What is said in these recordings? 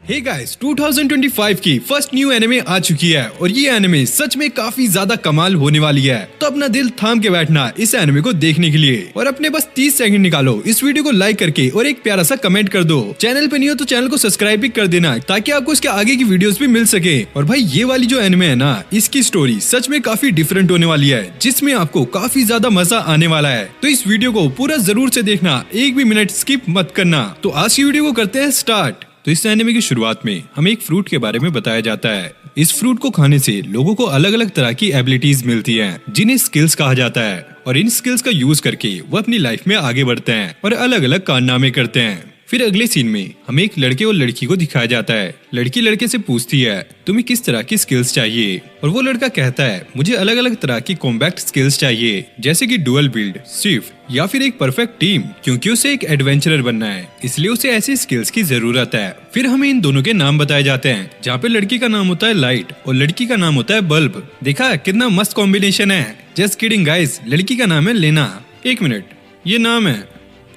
Hey guys 2025 की first new anime आ चुकी है और ये एनिमे सच में काफी ज्यादा कमाल होने वाली है। तो अपना दिल थाम के बैठना इस एनिमे को देखने के लिए और अपने बस 30 सेकंड निकालो, इस वीडियो को लाइक करके और एक प्यारा सा कमेंट कर दो। चैनल पे नहीं हो तो चैनल को सब्सक्राइब भी कर देना ताकि आपको इसके आगे की वीडियोस भी मिल सके। और भाई ये वाली जो एनिमे है ना, इसकी स्टोरी सच में काफी डिफरेंट होने वाली है जिसमें आपको काफी ज्यादा मजा आने वाला है। तो इस वीडियो को पूरा जरूर से देखना, एक भी मिनट स्किप मत करना। तो आज की वीडियो को करते हैं स्टार्ट। तो इस एनिमे की शुरुआत में हमें एक फ्रूट के बारे में बताया जाता है। इस फ्रूट को खाने से लोगों को अलग अलग तरह की एबिलिटीज मिलती हैं, जिन्हें स्किल्स कहा जाता है। और इन स्किल्स का यूज करके वो अपनी लाइफ में आगे बढ़ते हैं और अलग अलग कारनामे करते हैं। फिर अगले सीन में हमें एक लड़के और लड़की को दिखाया जाता है। लड़की लड़के से पूछती है तुम्हें किस तरह की स्किल्स चाहिए, और वो लड़का कहता है मुझे अलग अलग तरह की कॉम्बैट स्किल्स चाहिए, जैसे कि डुअल बिल्ड, स्विफ्ट या फिर एक परफेक्ट टीम, क्योंकि उसे एक एडवेंचरर बनना है, इसलिए उसे ऐसी स्किल्स की जरूरत है। फिर हमें इन दोनों के नाम बताए जाते हैं, जहाँ पे लड़की का नाम होता है लाइट और लड़की का नाम होता है बल्ब। देखा कितना मस्त कॉम्बिनेशन है। जस्ट किडिंग गाइस, लड़की का नाम है लेना। एक मिनट, ये नाम है,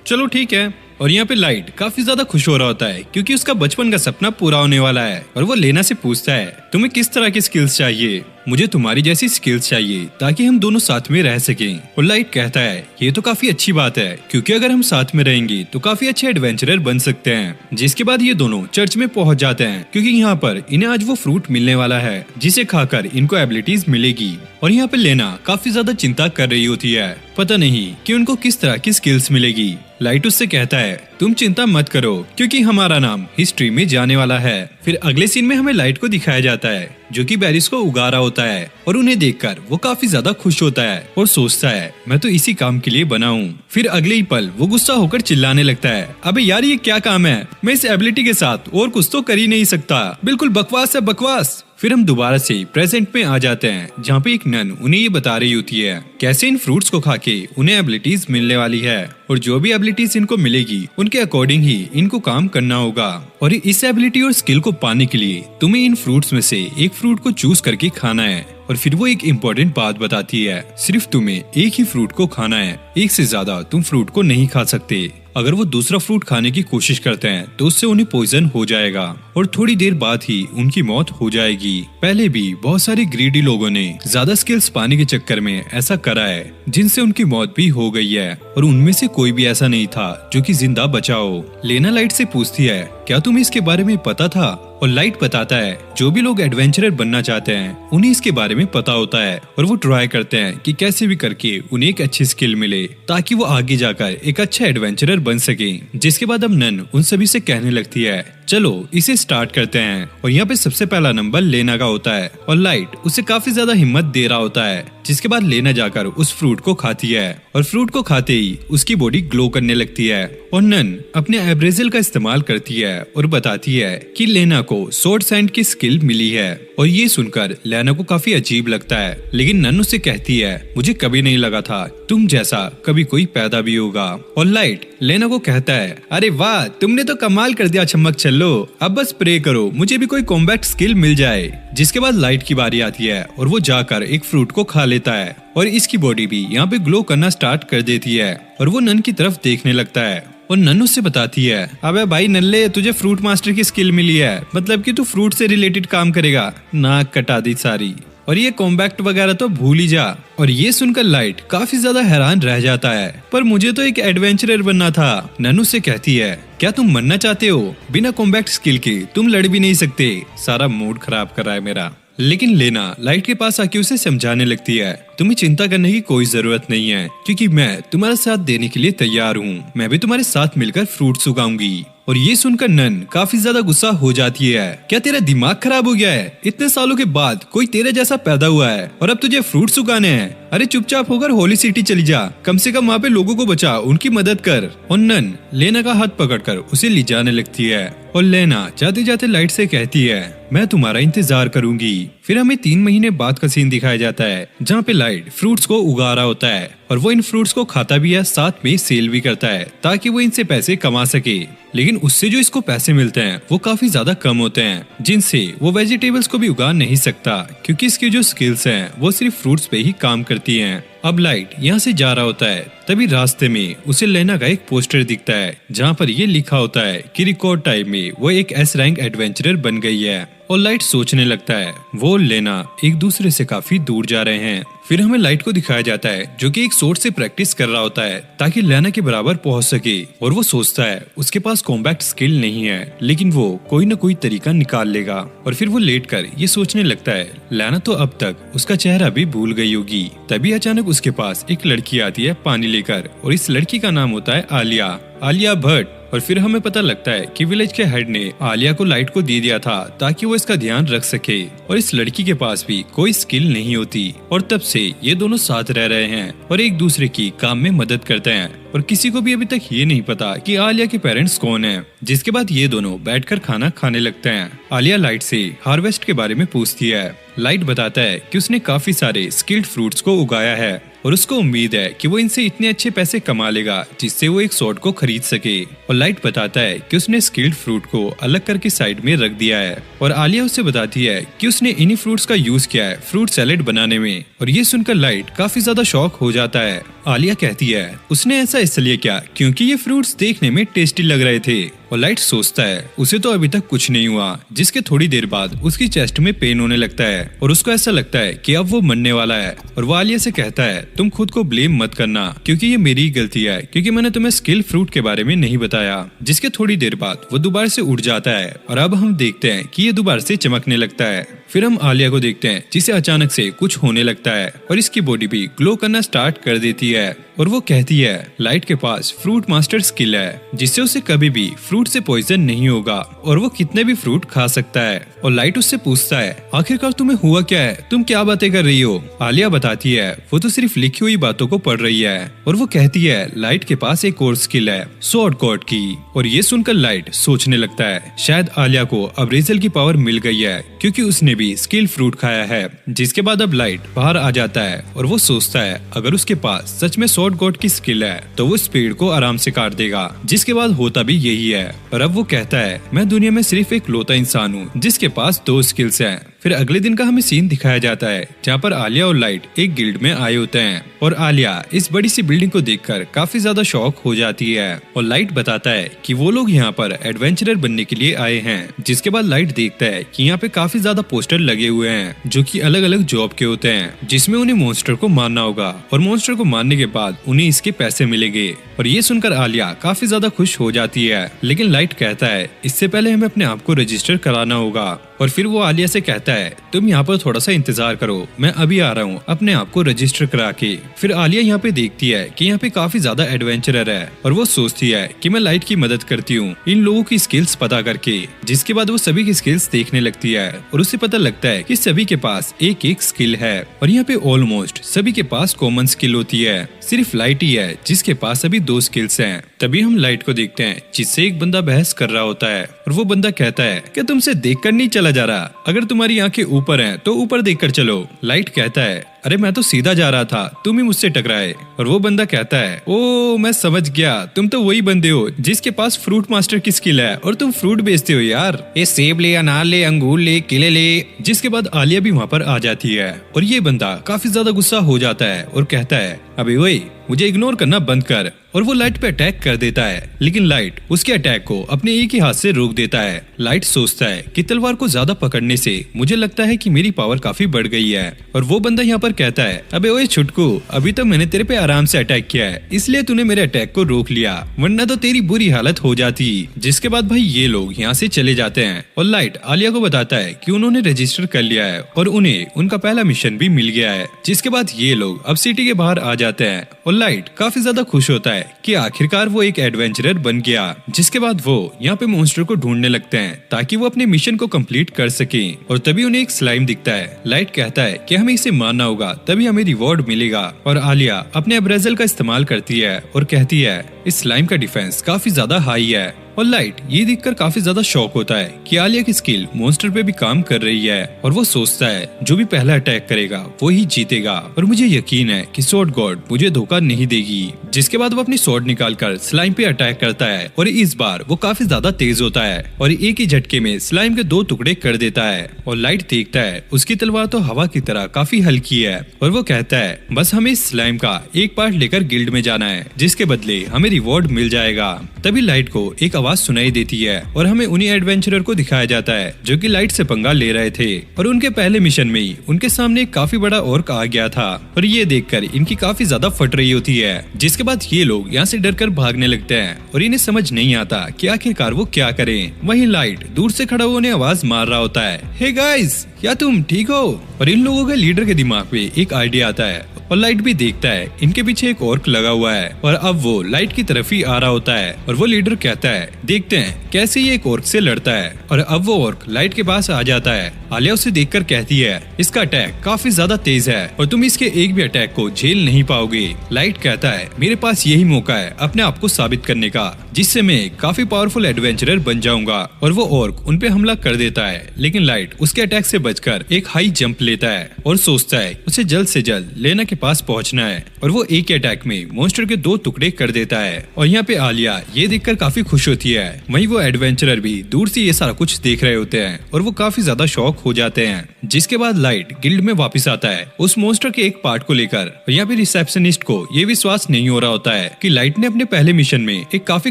चलो ठीक है। और यहाँ पे लाइट काफी ज्यादा खुश हो रहा होता है क्योंकि उसका बचपन का सपना पूरा होने वाला है। और वो लेना से पूछता है तुम्हें किस तरह की स्किल्स चाहिए। मुझे तुम्हारी जैसी स्किल्स चाहिए ताकि हम दोनों साथ में रह सकें। और लाइट कहता है ये तो काफी अच्छी बात है, क्योंकि अगर हम साथ में रहेंगे तो काफी अच्छे एडवेंचरर बन सकते हैं। जिसके बाद ये दोनों चर्च में पहुंच जाते हैं, क्योंकि यहाँ पर इन्हें आज वो फ्रूट मिलने वाला है जिसे खाकर इनको एबिलिटीज मिलेगी। और यहाँ पे लेना काफी ज्यादा चिंता कर रही होती है, पता नहीं कि उनको किस तरह की स्किल्स मिलेगी। लाइट उससे कहता है तुम चिंता मत करो, क्योंकि हमारा नाम हिस्ट्री में जाने वाला है। फिर अगले सीन में हमें लाइट को दिखाया जाता है जो कि बेरीज को उगा रहा होता है, और उन्हें देखकर वो काफी ज्यादा खुश होता है और सोचता है मैं तो इसी काम के लिए बना हूँ। फिर अगले ही पल वो गुस्सा होकर चिल्लाने लगता है अबे यार ये क्या काम है, मैं इस एबिलिटी के साथ और कुछ तो कर ही नहीं सकता, बिल्कुल बकवास है बकवास। फिर हम दोबारा से प्रेजेंट में आ जाते हैं, जहाँ पे एक नन उन्हें ये बता रही होती है कैसे इन फ्रूट्स को खा के उन्हें एबिलिटीज मिलने वाली है, और जो भी एबिलिटीज इनको मिलेगी उनके अकॉर्डिंग ही इनको काम करना होगा। और इस एबिलिटी और स्किल को पाने के लिए तुम्हें इन फ्रूट्स में से एक फ्रूट को चूज करके खाना है। और फिर वो एक इम्पोर्टेंट बात बताती है, सिर्फ तुम्हें एक ही फ्रूट को खाना है, एक से ज्यादा तुम फ्रूट को नहीं खा सकते। अगर वो दूसरा फ्रूट खाने की कोशिश करते हैं तो उससे उन्हें पॉइजन हो जाएगा और थोड़ी देर बाद ही उनकी मौत हो जाएगी। पहले भी बहुत सारे ग्रीडी लोगों ने ज्यादा स्किल्स पाने के चक्कर में ऐसा करा है, जिनसे उनकी मौत भी हो गई है, और उनमें से कोई भी ऐसा नहीं था जो कि जिंदा बचा हो। लेना लाइट से पूछती है क्या तुम्हें इसके बारे में पता था, और लाइट बताता है जो भी लोग एडवेंचरर बनना चाहते हैं उन्हें इसके बारे में पता होता है, और वो ट्राई करते हैं कि कैसे भी करके उन्हें एक अच्छी स्किल मिले ताकि वो आगे जाकर एक अच्छा एडवेंचरर बन सके। जिसके बाद अब नन उन सभी से कहने लगती है चलो इसे स्टार्ट करते हैं। और यहाँ पे सबसे पहला नंबर लेना का होता है, और लाइट उसे काफी ज्यादा हिम्मत दे रहा होता है। जिसके बाद लेना जाकर उस फ्रूट को खाती है, और फ्रूट को खाते ही उसकी बॉडी ग्लो करने लगती है। और नन अपने एब्रेजल का इस्तेमाल करती है और बताती है कि लेना को स्वॉर्ड सैंड की स्किल मिली है। और ये सुनकर लेना को काफी अजीब लगता है, लेकिन नन उसे कहती है मुझे कभी नहीं लगा था तुम जैसा कभी कोई पैदा भी होगा। और लाइट लेना को कहता है अरे वाह तुमने तो कमाल कर दिया चमक चलो, अब बस प्रे करो मुझे भी कोई कॉम्बैट स्किल मिल जाए। जिसके बाद लाइट की बारी आती है और वो जाकर एक फ्रूट को खा लेता है, और इसकी बॉडी भी यहाँ पे ग्लो करना स्टार्ट कर देती है। और वो नन की तरफ देखने लगता है, और नन उससे बताती है अबे भाई नल्ले तुझे फ्रूट मास्टर की स्किल मिली है, मतलब कि तू फ्रूट से रिलेटेड काम करेगा। नाक कटा दी सारी, और ये कॉम्बैक्ट वगैरह तो भूल ही जा। और ये सुनकर लाइट काफी ज्यादा हैरान रह जाता है, पर मुझे तो एक एडवेंचरर बनना था। नन उससे कहती है क्या तुम मरना चाहते हो, बिना कॉम्बैक्ट स्किल के तुम लड़ भी नहीं सकते। सारा मूड खराब कर रहा है मेरा। लेकिन लेना लाइट के पास आके उसे समझाने लगती है तुम्हें चिंता करने की कोई जरूरत नहीं है, क्योंकि मैं तुम्हारा साथ देने के लिए तैयार हूँ। मैं भी तुम्हारे साथ मिलकर फ्रूट्स उगाऊंगी। और ये सुनकर नन काफी ज्यादा गुस्सा हो जाती है, क्या तेरा दिमाग खराब हो गया है, इतने सालों के बाद कोई तेरे जैसा पैदा हुआ है और अब तुझे फ्रूट्स उगाने हैं। अरे चुपचाप होकर होली सिटी चली जा, कम से कम वहाँ पे लोगों को बचा, उनकी मदद कर। और नन लेना का हाथ पकड़कर उसे ले जाने लगती है, और लेना जाते जाते लाइट से कहती है मैं तुम्हारा इंतजार करूंगी। फिर हमें 3 महीने बाद का सीन दिखाया जाता है, जहाँ पे लाइट फ्रूट्स को उगा रहा होता है, और वो इन फ्रूट्स को खाता भी है, साथ में सेल भी करता है ताकि वो इनसे पैसे कमा सके। लेकिन उससे जो इसको पैसे मिलते हैं वो काफी ज्यादा कम होते हैं, जिनसे वो वेजिटेबल्स को भी उगा नहीं सकता, क्योंकि इसकी जो स्किल्स हैं वो सिर्फ फ्रूट्स पे ही काम करती हैं। अब लाइट यहाँ से जा रहा होता है, तभी रास्ते में उसे लेना का एक पोस्टर दिखता है जहाँ पर ये लिखा होता है कि रिकॉर्ड टाइम में वो एक एस रैंक एडवेंचरर बन गई है। और लाइट सोचने लगता है वो और लेना एक दूसरे से काफी दूर जा रहे हैं। फिर हमें लाइट को दिखाया जाता है जो कि एक स्वॉर्ड से प्रैक्टिस कर रहा होता है ताकि लेना के बराबर पहुंच सके। और वो सोचता है उसके पास कॉम्बैट स्किल नहीं है, लेकिन वो कोई न कोई तरीका निकाल लेगा। और फिर वो लेटकर ये सोचने लगता है लेना तो अब तक उसका चेहरा भी भूल गई होगी। तभी अचानक उसके पास एक लड़की आती है पानी लेकर, और इस लड़की का नाम होता है आलिया भट्ट। और फिर हमें पता लगता है कि विलेज के हेड ने आलिया को लाइट को दे दिया था ताकि वो इसका ध्यान रख सके, और इस लड़की के पास भी कोई स्किल नहीं होती। और तब से ये दोनों साथ रह रहे हैं और एक दूसरे की काम में मदद करते हैं। और किसी को भी अभी तक ये नहीं पता कि आलिया के पेरेंट्स कौन हैं। जिसके बाद ये दोनों बैठकर खाना खाने लगते हैं। आलिया लाइट से हार्वेस्ट के बारे में पूछती है। लाइट बताता है कि उसने काफी सारे स्किल्ड फ्रूट्स को उगाया है और उसको उम्मीद है कि वो इनसे इतने अच्छे पैसे कमा लेगा जिससे वो एक स्वॉर्ड को खरीद सके। और लाइट बताता है कि उसने स्किल्ड फ्रूट को अलग करके साइड में रख दिया है। और आलिया उससे बताती है कि उसने इन्हीं फ्रूट्स का यूज किया है फ्रूट सैलेड बनाने में। और ये सुनकर लाइट काफी ज्यादा शॉक हो जाता है। आलिया कहती है उसने ऐसा इसलिए किया क्योंकि ये फ्रूट्स देखने में टेस्टी लग रहे थे। और लाइट सोचता है उसे तो अभी तक कुछ नहीं हुआ, जिसके थोड़ी देर बाद उसकी चेस्ट में पेन होने लगता है और उसको ऐसा लगता है कि अब वो मरने वाला है। और वो आलिया से कहता है तुम खुद को ब्लेम मत करना क्योंकि ये मेरी गलती है क्योंकि मैंने तुम्हें स्किल फ्रूट के बारे में नहीं बताया। जिसके थोड़ी देर बाद वो दोबारा से उड़ जाता है और अब हम देखते हैं कि ये दोबारा से चमकने लगता है। फिर हम आलिया को देखते हैं जिसे अचानक से कुछ होने लगता है और इसकी बॉडी भी ग्लो करना स्टार्ट कर देती है। और वो कहती है लाइट के पास फ्रूट मास्टर स्किल है जिससे उसे कभी भी फ्रूट से पॉइजन नहीं होगा और वो कितने भी फ्रूट खा सकता है। और लाइट उससे पूछता है आखिरकार तुम्हें हुआ क्या है, तुम क्या बातें कर रही हो। आलिया बताती है वो तो सिर्फ लिखी हुई बातों को पढ़ रही है। और वो कहती है लाइट के पास एक और स्किल है स्वॉर्ड गॉड की। और ये सुनकर लाइट सोचने लगता है शायद आलिया को अब रेजल की पावर मिल गई है क्योंकि उसने भी स्किल फ्रूट खाया है। जिसके बाद अब लाइट बाहर आ जाता है और वो सोचता है अगर उसके पास सच में स्वॉर्ड गॉड की स्किल है तो वो इस पेड़ को आराम से काट देगा। जिसके बाद होता भी यही है। और अब वो कहता है मैं दुनिया में सिर्फ एक लौता इंसान हूँ जिसके पास 2 स्किल्स हैं। फिर अगले दिन का हमें सीन दिखाया जाता है जहाँ पर आलिया और लाइट एक गिल्ड में आए होते हैं। और आलिया इस बड़ी सी बिल्डिंग को देखकर काफी ज्यादा शॉक हो जाती है। और लाइट बताता है कि वो लोग यहाँ पर एडवेंचरर बनने के लिए आए हैं। जिसके बाद लाइट देखता है कि यहाँ पे काफी ज्यादा पोस्टर लगे हुए हैं जो कि अलग अलग जॉब के होते हैं जिसमें उन्हें मॉन्स्टर को मारना होगा और मॉन्स्टर को मारने के बाद उन्हें इसके पैसे मिलेंगे। और ये सुनकर आलिया काफी ज्यादा खुश हो जाती है, लेकिन लाइट कहता है इससे पहले हमें अपने आप को रजिस्टर कराना होगा। और फिर वो आलिया से कहता है तुम यहाँ पर थोड़ा सा इंतजार करो, मैं अभी आ रहा हूँ अपने आप को रजिस्टर करा के। फिर आलिया यहाँ पे देखती है कि यहाँ पे काफी ज्यादा एडवेंचरर है और वो सोचती है कि मैं लाइट की मदद करती हूँ इन लोगों की स्किल्स पता करके। जिसके बाद वो सभी की स्किल्स देखने लगती है और उसे पता लगता है कि सभी के पास एक एक स्किल है। और यहाँ पे ऑलमोस्ट सभी के पास कॉमन स्किल होती है, सिर्फ लाइट ही है जिसके पास अभी 2 स्किल्स हैं। तभी हम लाइट को देखते हैं जिससे एक बंदा बहस कर रहा होता है और वो बंदा कहता है कि तुमसे देखकर नहीं चला जा रहा, अगर तुम्हारी आंखें ऊपर हैं तो ऊपर देखकर चलो। लाइट कहता है अरे मैं तो सीधा जा रहा था, तुम ही मुझसे टकराए। और वो बंदा कहता है ओ मैं समझ गया, तुम तो वही बंदे हो जिसके पास फ्रूट मास्टर की स्किल है और तुम फ्रूट बेचते हो यार, ये सेब ले, अनार ले, अंगूर ले, केले ले। जिसके बाद आलिया भी वहाँ पर आ जाती है और ये बंदा काफी ज्यादा गुस्सा हो जाता है और कहता है अबे ओए मुझे इग्नोर करना बंद कर। और वो लाइट पे अटैक कर देता है, लेकिन लाइट उसके अटैक को अपने एक ही हाथ से रोक देता है। लाइट सोचता है कि तलवार को ज्यादा पकड़ने से मुझे लगता है कि मेरी पावर काफी बढ़ गई है। और वो बंदा यहाँ पर कहता है अबे ओए छुटकू, अभी तो मैंने तेरे पे आराम से अटैक किया है इसलिए तूने मेरे अटैक को रोक लिया, वरना तो तेरी बुरी हालत हो जाती। जिसके बाद भाई ये लोग यहाँ से चले जाते हैं और लाइट आलिया को बताता है कि उन्होंने रजिस्टर कर लिया है और उन्हें उनका पहला मिशन भी मिल गया है। जिसके बाद ये लोग अब सिटी के बाहर आ जाते हैं और लाइट काफी ज्यादा खुश होता है कि आखिरकार वो एक एडवेंचरर बन गया। जिसके बाद वो यहाँ पे मॉन्स्टर को ढूंढने लगते हैं ताकि वो अपने मिशन को कंप्लीट कर सके। और तभी उन्हें एक स्लाइम दिखता है। लाइट कहता है कि हमें इसे मारना होगा तभी हमें रिवॉर्ड मिलेगा। और आलिया अपने अब्रेजल का इस्तेमाल करती है और कहती है इस स्लाइम का डिफेंस काफी ज्यादा हाई है। और लाइट ये देखकर काफी ज्यादा शॉक होता है कि आलिया की स्किल मॉन्स्टर पे भी काम कर रही है और वो सोचता है जो भी पहला अटैक करेगा वो ही जीतेगा और मुझे यकीन है कि स्वॉर्ड गॉड मुझे धोखा नहीं देगी। जिसके बाद वो अपनी स्वॉर्ड निकालकर स्लाइम पे अटैक करता है और इस बार वो काफी ज्यादा तेज होता है और एक ही झटके में स्लाइम के 2 टुकड़े कर देता है। और लाइट देखता है उसकी तलवार तो हवा की तरह काफी हल्की है और वो कहता है बस हमें इस स्लाइम का एक पार्ट लेकर गिल्ड में जाना है जिसके बदले हमें रिवॉर्ड मिल जाएगा। तभी लाइट को एक आवाज सुनाई देती है और हमें उन्हीं एडवेंचरर को दिखाया जाता है जो कि लाइट से पंगा ले रहे थे और उनके पहले मिशन में ही उनके सामने एक काफी बड़ा ऑर्क आ गया था और ये देखकर इनकी काफी ज्यादा फट रही होती है। जिसके बाद ये लोग यहाँ से डरकर भागने लगते हैं और इन्हें समझ नहीं आता कि आखिरकार वो क्या करें। वहीं लाइट दूर से खड़ा होने आवाज मार रहा होता है, हे गाइस क्या तुम ठीक हो? और इन लोगों के लीडर के दिमाग में एक आइडिया आता है और लाइट भी देखता है इनके पीछे एक ऑर्क लगा हुआ है और अब वो लाइट की तरफ ही आ रहा होता है और वो लीडर कहता है देखते हैं कैसे ये एक ऑर्क से लड़ता है। और अब वो ऑर्क लाइट के पास आ जाता है। आलिया उसे देखकर कहती है इसका अटैक काफी ज्यादा तेज है और तुम इसके एक भी अटैक को झेल नहीं पाओगे। लाइट कहता है मेरे पास यही मौका है अपने आप को साबित करने का जिससे मैं काफी पावरफुल एडवेंचरर बन जाऊंगा। और वो ऑर्क उन पे हमला कर देता है लेकिन लाइट उसके अटैक से बचकर एक हाई जंप लेता है और सोचता है उसे जल्द से जल्द लेना के पास पहुंचना है और वो एक अटैक में मॉन्स्टर के 2 टुकड़े कर देता है। और यहाँ पे आलिया ये देखकर काफी खुश होती है। वहीं वो एडवेंचरर भी दूर से ये सारा कुछ देख रहे होते हैं और वो काफी ज्यादा शॉक हो जाते हैं। जिसके बाद लाइट गिल्ड में वापस आता है उस मॉन्स्टर के एक पार्ट को लेकर। यहाँ पे रिसेप्शनिस्ट को ये विश्वास नहीं हो रहा होता है कि लाइट ने अपने पहले मिशन में एक काफी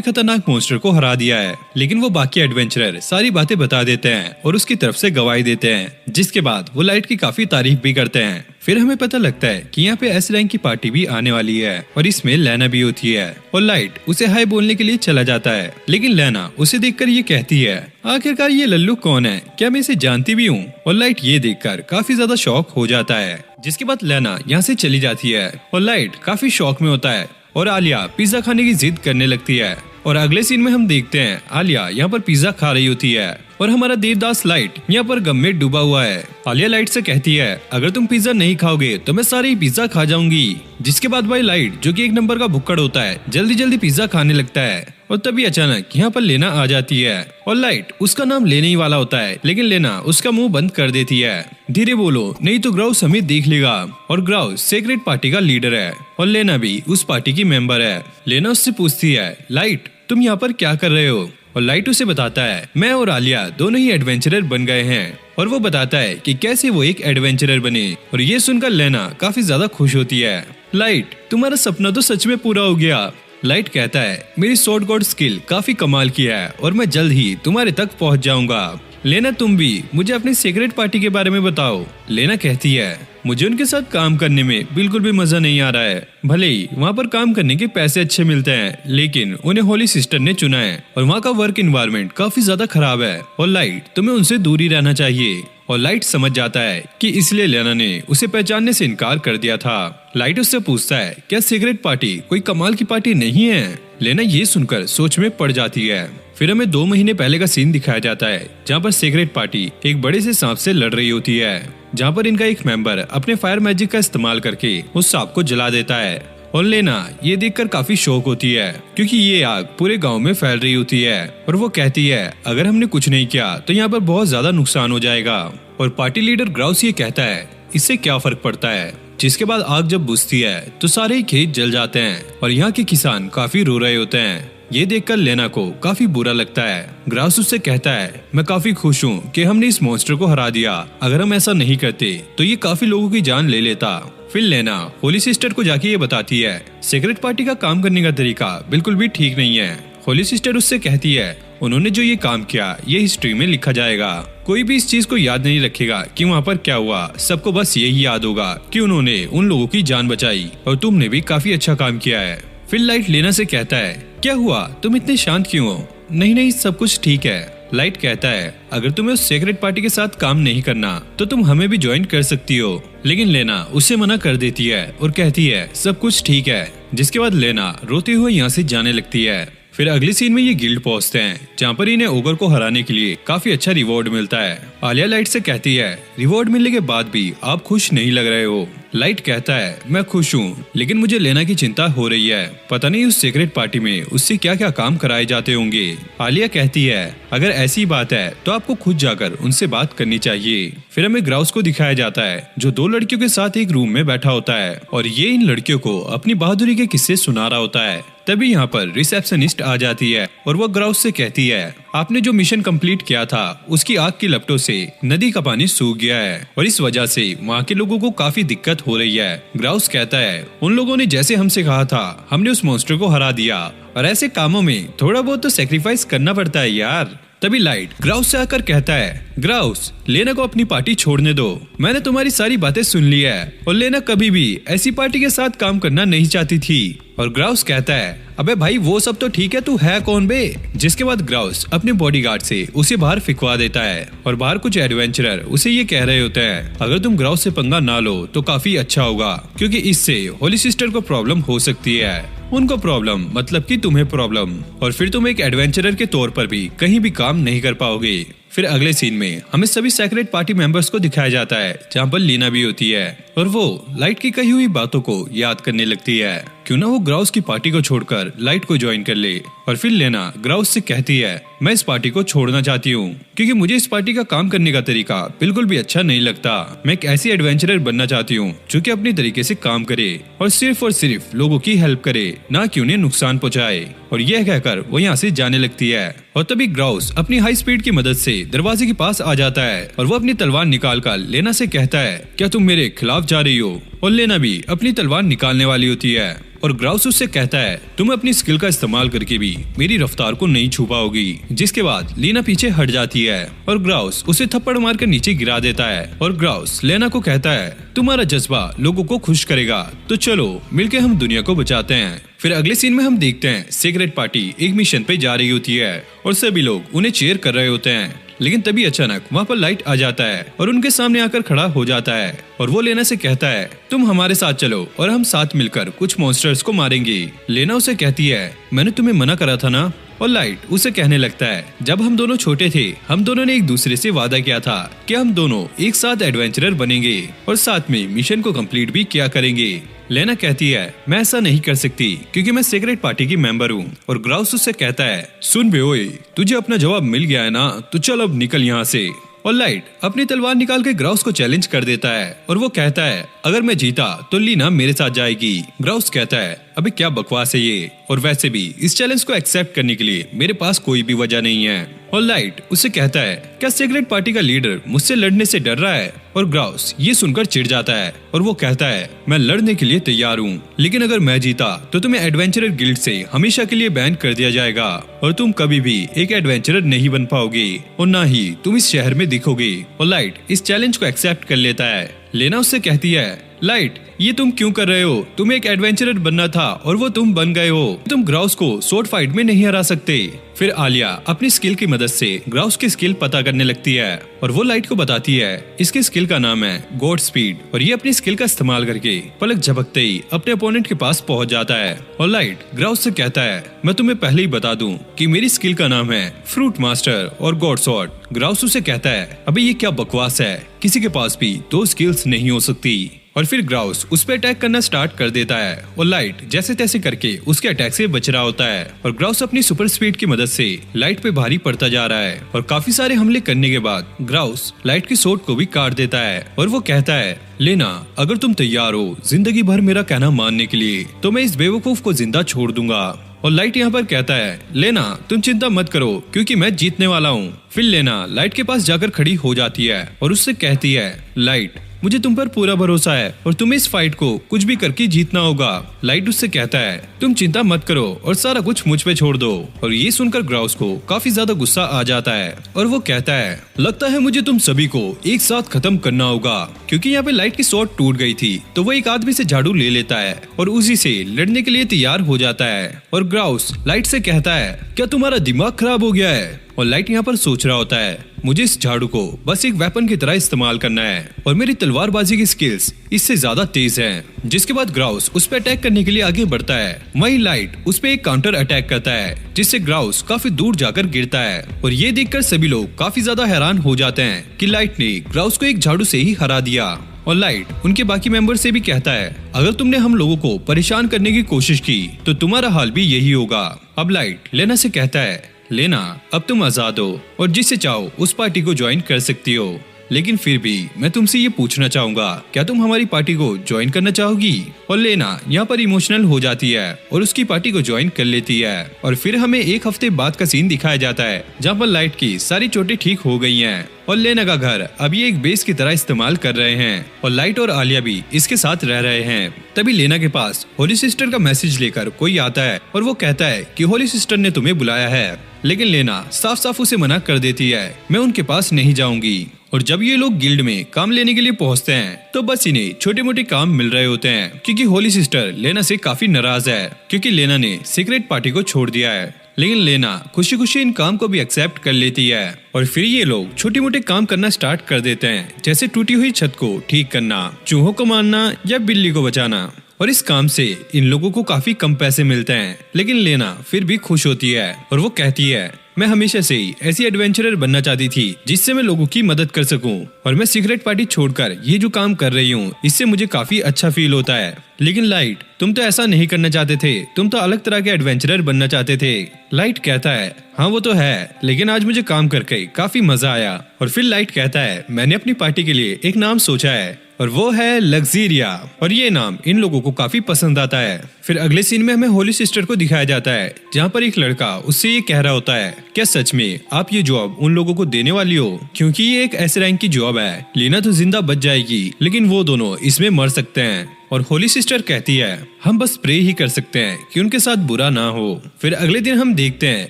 खतरनाक मॉन्स्टर को हरा दिया है, लेकिन वो बाकी एडवेंचरर सारी बातें बता देते हैं और उसकी तरफ से गवाही देते हैं। जिसके बाद वो लाइट की काफी तारीफ भी करते हैं। फिर हमें पता लगता है कि यहाँ पे एस रैंक की पार्टी भी आने वाली है और इसमें लेना भी होती है और लाइट उसे हाय बोलने के लिए चला जाता है लेकिन लेना उसे देखकर ये कहती है आखिरकार ये लल्लू कौन है, क्या मैं इसे जानती भी हूँ? और लाइट ये देखकर काफी ज्यादा शॉक हो जाता है। जिसके बाद लेना यहाँ से चली जाती है और लाइट काफी शॉक में होता है और आलिया पिज्जा खाने की जिद करने लगती है। और अगले सीन में हम देखते हैं आलिया यहाँ पर पिज्जा खा रही होती है और हमारा देवदास लाइट यहाँ पर गम में डूबा हुआ है। आलिया लाइट से कहती है अगर तुम पिज्जा नहीं खाओगे तो मैं सारे ही पिज्जा खा जाऊंगी। जिसके बाद भाई लाइट जो कि एक नंबर का भुक्कड़ होता है जल्दी जल्दी पिज्जा खाने लगता है और तभी अचानक यहाँ पर लेना आ जाती है और लाइट उसका नाम लेने ही वाला होता है लेकिन लेना उसका मुंह बंद कर देती है। धीरे बोलो नहीं तो ग्राउस हमें देख लेगा। और ग्राउस सीक्रेट पार्टी का लीडर है और लेना भी उस पार्टी की मेंबर है। लेना उससे पूछती है लाइट तुम यहाँ पर क्या कर रहे हो? और लाइट उसे बताता है मैं और आलिया दोनों ही एडवेंचरर बन गए हैं और वो बताता है कि कैसे वो एक एडवेंचरर बने। और ये सुनकर लेना काफी ज्यादा खुश होती है। लाइट तुम्हारा सपना तो सच में पूरा हो गया। लाइट कहता है मेरी स्वॉर्ड गॉड स्किल काफी कमाल की है और मैं जल्द ही तुम्हारे तक पहुंच जाऊंगा। लेना तुम भी मुझे अपनी सीक्रेट पार्टी के बारे में बताओ। लेना कहती है मुझे उनके साथ काम करने में बिल्कुल भी मजा नहीं आ रहा है। भले ही वहाँ पर काम करने के पैसे अच्छे मिलते हैं लेकिन उन्हें होली सिस्टर ने चुना है और वहाँ का वर्क एनवायरनमेंट काफी ज्यादा खराब है और लाइट तुम्हें उनसे दूर ही रहना चाहिए। और लाइट समझ जाता है कि इसलिए लेना ने उसे पहचानने से इनकार कर दिया था। लाइट उससे पूछता है क्या सीक्रेट पार्टी कोई कमाल की पार्टी नहीं है? लेना ये सुनकर सोच में पड़ जाती है। फिर हमें 2 महीने पहले का सीन दिखाया जाता है जहाँ पर सीक्रेट पार्टी एक बड़े से सांप से लड़ रही होती है, जहाँ पर इनका एक मेंबर अपने फायर मैजिक का इस्तेमाल करके उस सांप को जला देता है। और लेना ये देखकर काफी शौक होती है क्योंकि ये आग पूरे गांव में फैल रही होती है और वो कहती है अगर हमने कुछ नहीं किया तो यहाँ पर बहुत ज्यादा नुकसान हो जाएगा। और पार्टी लीडर ग्राउस ये कहता है इससे क्या फर्क पड़ता है। जिसके बाद आग जब बुझती है तो सारे ही खेत जल जाते हैं और यहाँ के किसान काफी रो रहे होते हैं। ये देखकर लेना को काफी बुरा लगता है। ग्राउस उससे कहता है मैं काफी खुश हूँ कि हमने इस मॉन्स्टर को हरा दिया, अगर हम ऐसा नहीं करते तो ये काफी लोगों की जान ले लेता। फिर लेना होली सिस्टर को जाके ये बताती है सीक्रेट पार्टी का काम करने का तरीका बिल्कुल भी ठीक नहीं है। होली सिस्टर उससे कहती है उन्होंने जो ये काम किया ये हिस्ट्री में लिखा जाएगा, कोई भी इस चीज को याद नहीं रखेगा कि वहाँ पर क्या हुआ, सबको बस यही याद होगा कि उन्होंने उन लोगों की जान बचाई और तुमने भी काफी अच्छा काम किया है। फिर लाइट लेना से कहता है क्या हुआ, तुम इतने शांत क्यों हो? नहीं सब कुछ ठीक है। लाइट कहता है अगर तुम्हें उस सीक्रेट पार्टी के साथ काम नहीं करना तो तुम हमें भी ज्वाइन कर सकती हो, लेकिन लेना उसे मना कर देती है और कहती है सब कुछ ठीक है। जिसके बाद लेना रोते हुए यहाँ से जाने लगती है। फिर अगले सीन में ये गिल्ड पहुंचते हैं जहाँ पर इन्हें ओगर को हराने के लिए काफी अच्छा रिवॉर्ड मिलता है। आलिया लाइट से कहती है रिवॉर्ड मिलने के बाद भी आप खुश नहीं लग रहे हो। लाइट कहता है मैं खुश हूँ, लेकिन मुझे लेना की चिंता हो रही है। पता नहीं उस सीक्रेट पार्टी में उससे क्या क्या काम कराए जाते होंगे। आलिया कहती है अगर ऐसी बात है तो आपको खुद जाकर उनसे बात करनी चाहिए। फिर हमें ग्राउस को दिखाया जाता है जो दो लड़कियों के साथ एक रूम में बैठा होता है और ये इन लड़कियों को अपनी बहादुरी के किस्से सुना रहा होता है। तभी यहाँ पर रिसेप्शनिस्ट आ जाती है और वो ग्राउस से कहती है आपने जो मिशन कंप्लीट किया था उसकी आग की लपटों से नदी का पानी सूख गया है और इस वजह से वहाँ के लोगों को काफी दिक्कत हो रही है। ग्राउस कहता है उन लोगों ने जैसे हमसे कहा था हमने उस मॉन्स्टर को हरा दिया और ऐसे कामों में थोड़ा बहुत तो सेक्रीफाइस करना पड़ता है यार। तभी लाइट ग्राउस से आकर कहता है ग्राउस लेना को अपनी पार्टी छोड़ने दो, मैंने तुम्हारी सारी बातें सुन ली है और लेना कभी भी ऐसी पार्टी के साथ काम करना नहीं चाहती थी। और ग्राउस कहता है अबे भाई वो सब तो ठीक है, तू है कौन बे। जिसके बाद ग्राउस अपने बॉडीगार्ड से उसे बाहर फिकवा देता है और बाहर कुछ एडवेंचरर उसे ये कह रहे होते हैं अगर तुम ग्राउस से पंगा ना लो तो काफी अच्छा होगा क्योंकि इससे होली सिस्टर को प्रॉब्लम हो सकती है। उनको प्रॉब्लम मतलब कि तुम्हें प्रॉब्लम, और फिर तुम एक एडवेंचरर के तौर पर भी कहीं भी काम नहीं कर पाओगे। फिर अगले सीन में हमें सभी सेक्रेट पार्टी मेंबर्स को दिखाया जाता है जहाँ पर लीना भी होती है और वो लाइट की कही हुई बातों को याद करने लगती है। क्यों ना वो ग्राउस की पार्टी को छोड़कर लाइट को ज्वाइन कर ले। और फिर लेना ग्राउस से कहती है मैं इस पार्टी को छोड़ना चाहती हूँ क्योंकि मुझे इस पार्टी का काम करने का तरीका बिल्कुल भी अच्छा नहीं लगता। मैं एक ऐसी एडवेंचरर बनना चाहती हूँ जो कि अपने तरीके से काम करे और सिर्फ लोगों की हेल्प करे, ना कि उन्हें नुकसान पहुँचाए। और यह कहकर वो यहाँ से जाने लगती है और तभी ग्राउस अपनी हाई स्पीड की मदद से दरवाजे के पास आ जाता है और वो अपनी तलवार निकाल कर लेना से कहता है क्या तुम मेरे खिलाफ जा रही हो। और लेना भी अपनी तलवार निकालने वाली होती है और ग्राउस उससे कहता है तुम अपनी स्किल का इस्तेमाल करके भी मेरी रफ्तार को नहीं छू पाओगी। जिसके बाद लीना पीछे हट जाती है और ग्राउस उसे थप्पड़ मारकर नीचे गिरा देता है और ग्राउस लेना को कहता है तुम्हारा जज्बा लोगों को खुश करेगा तो चलो मिलके हम दुनिया को बचाते हैं। फिर अगले सीन में हम देखते हैं सीक्रेट पार्टी एक मिशन पे जा रही होती है और सभी लोग उन्हें चीयर कर रहे होते हैं, लेकिन तभी अचानक वहाँ पर लाइट आ जाता है और उनके सामने आकर खड़ा हो जाता है और वो लेना से कहता है तुम हमारे साथ चलो और हम साथ मिलकर कुछ मॉन्स्टर्स को मारेंगे। लेना उसे कहती है मैंने तुम्हें मना करा था ना। और लाइट उसे कहने लगता है जब हम दोनों छोटे थे हम दोनों ने एक दूसरे से वादा किया था कि हम दोनों एक साथ एडवेंचरर बनेंगे और साथ में मिशन को कंप्लीट भी किया करेंगे। लेना कहती है मैं ऐसा नहीं कर सकती क्योंकि मैं सीक्रेट पार्टी की मेंबर हूँ। और ग्राउस उससे कहता है सुन बे ओए, तुझे अपना जवाब मिल गया है ना, तो चल अब निकल यहाँ से। और लाइट अपनी तलवार निकाल के ग्राउस को चैलेंज कर देता है और वो कहता है अगर मैं जीता तो लीना मेरे साथ जाएगी। ग्राउस कहता है अबे क्या बकवास है ये, और वैसे भी इस चैलेंज को एक्सेप्ट करने के लिए मेरे पास कोई भी वजह नहीं है। और लाइट उसे कहता है क्या सीक्रेट पार्टी का लीडर मुझसे लड़ने से डर रहा है। और ग्राउस ये सुनकर चिढ़ जाता है और वो कहता है मैं लड़ने के लिए तैयार हूँ, लेकिन अगर मैं जीता तो तुम्हें एडवेंचरर गिल्ड से हमेशा के लिए बैन कर दिया जाएगा और तुम कभी भी एक एडवेंचरर नहीं बन पाओगे और ना ही तुम इस शहर में दिखोगे। और लाइट इस चैलेंज को एक्सेप्ट कर लेता है। लेना उससे कहती है लाइट ये तुम क्यों कर रहे हो, तुम्हें एक एडवेंचरर बनना था और वो तुम बन गए हो, तुम ग्राउस को स्वॉर्ड फाइट में नहीं हरा सकते। फिर आलिया अपनी स्किल की मदद से ग्राउस की स्किल पता करने लगती है और वो लाइट को बताती है इसकी स्किल का नाम है गॉड स्पीड और ये अपनी स्किल का इस्तेमाल करके पलक झपकते ही अपने अपोनेंट के पास पहुंच जाता है। और लाइट ग्राउस से कहता है मैं तुम्हें पहले ही बता दूं कि मेरी स्किल का नाम है फ्रूट मास्टर और गॉड स्वॉर्ड। ग्राउस उसे कहता है अबे ये क्या बकवास है, किसी के पास भी दो स्किल्स नहीं हो सकती। और फिर ग्राउस उस पर अटैक करना स्टार्ट कर देता है और लाइट जैसे तैसे करके उसके अटैक से बच रहा होता है और ग्राउस अपनी सुपर स्पीड की मदद से लाइट पे भारी पड़ता जा रहा है और काफी सारे हमले करने के बाद ग्राउस लाइट की सोट को भी काट देता है और वो कहता है लेना अगर तुम तैयार हो जिंदगी भर मेरा कहना मानने के लिए तो मैं इस बेवकूफ को जिंदा छोड़ दूंगा। और लाइट यहाँ पर कहता है लेना तुम चिंता मत करो क्योंकि मैं जीतने वाला हूँ। फिर लेना लाइट के पास जाकर खड़ी हो जाती है और उससे कहती है लाइट मुझे तुम पर पूरा भरोसा है और तुम्हें इस फाइट को कुछ भी करके जीतना होगा। लाइट उससे कहता है तुम चिंता मत करो और सारा कुछ मुझ पे छोड़ दो। और ये सुनकर ग्राउस को काफी ज्यादा गुस्सा आ जाता है और वो कहता है लगता है मुझे तुम सभी को एक साथ खत्म करना होगा। क्योंकि यहाँ पे लाइट की शॉट टूट गई थी तो वो एक आदमी से झाड़ू ले लेता है और उसी से लड़ने के लिए तैयार हो जाता है। और ग्राउस लाइट से कहता है क्या तुम्हारा दिमाग खराब हो गया है। और लाइट यहाँ पर सोच रहा होता है मुझे इस झाड़ू को बस एक वेपन की तरह इस्तेमाल करना है और मेरी तलवारबाजी की स्किल्स इससे ज्यादा तेज हैं। जिसके बाद ग्राउस उस पर अटैक करने के लिए आगे बढ़ता है, वहीं लाइट उस पर एक काउंटर अटैक करता है जिससे ग्राउस काफी दूर जाकर गिरता है। और ये देखकर सभी लोग काफी ज्यादा हैरान हो जाते हैं कि लाइट ने ग्राउस को एक झाड़ू से ही हरा दिया। और लाइट उनके बाकी मेंबर से भी कहता है अगर तुमने हम लोगों को परेशान करने की कोशिश की तो तुम्हारा हाल भी यही होगा। अब लाइट लेना से कहता है लेना अब तुम आजाद हो और जिससे चाहो उस पार्टी को ज्वाइन कर सकती हो, लेकिन फिर भी मैं तुमसे ये पूछना चाहूंगा क्या तुम हमारी पार्टी को ज्वाइन करना चाहोगी। और लेना यहाँ पर इमोशनल हो जाती है और उसकी पार्टी को ज्वाइन कर लेती है। और फिर हमें एक हफ्ते बाद का सीन दिखाया जाता है जहाँ पर लाइट की सारी चोटें ठीक हो गई हैं और लेना का घर अब ये एक बेस की तरह इस्तेमाल कर रहे हैं और लाइट और आलिया भी इसके साथ रह रहे हैं। तभी लेना के पास होली सिस्टर का मैसेज लेकर कोई आता है और वो कहता है कि होली सिस्टर ने तुम्हें बुलाया है, लेकिन लेना साफ साफ उसे मना कर देती है, मैं उनके पास नहीं जाऊंगी। और जब ये लोग गिल्ड में काम लेने के लिए पहुंचते हैं तो बस इन्हें छोटे मोटे काम मिल रहे होते हैं क्योंकि होली सिस्टर लेना से काफी नाराज है क्योंकि लेना ने सीक्रेट पार्टी को छोड़ दिया है। लेकिन लेना खुशी खुशी इन काम को भी एक्सेप्ट कर लेती है और फिर ये लोग छोटे मोटे काम करना स्टार्ट कर देते हैं, जैसे टूटी हुई छत को ठीक करना, चूहों को मारना या बिल्ली को बचाना। और इस काम से इन लोगों को काफी कम पैसे मिलते हैं, लेकिन लेना फिर भी खुश होती है और वो कहती है मैं हमेशा से ही ऐसी एडवेंचरर बनना चाहती थी जिससे मैं लोगों की मदद कर सकूं और मैं सीक्रेट पार्टी छोड़कर ये जो काम कर रही हूँ इससे मुझे काफी अच्छा फील होता है। लेकिन लाइट तुम तो ऐसा नहीं करना चाहते थे, तुम तो अलग तरह के एडवेंचरर बनना चाहते थे। लाइट कहता है हाँ वो तो है, लेकिन आज मुझे काम करके काफी मजा आया। और फिर लाइट कहता है मैंने अपनी पार्टी के लिए एक नाम सोचा है और वो है लग्जीरिया और ये नाम इन लोगों को काफी पसंद आता है। फिर अगले सीन में हमें होली सिस्टर को दिखाया जाता है जहाँ पर एक लड़का उससे ये कह रहा होता है क्या सच में आप ये जॉब उन लोगों को देने वाली हो, क्योंकि ये एक ऐसे रैंक की जॉब है, लेना तो जिंदा बच जाएगी लेकिन वो दोनों इसमें मर सकते हैं। और होली सिस्टर कहती है हम बस प्रे ही कर सकते हैं कि उनके साथ बुरा ना हो। फिर अगले दिन हम देखते हैं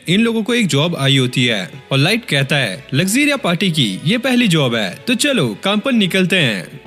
इन लोगों को एक जॉब आई होती है और लाइट कहता है लग्जीरिया पार्टी की ये पहली जॉब है तो चलो काम पर निकलते हैं।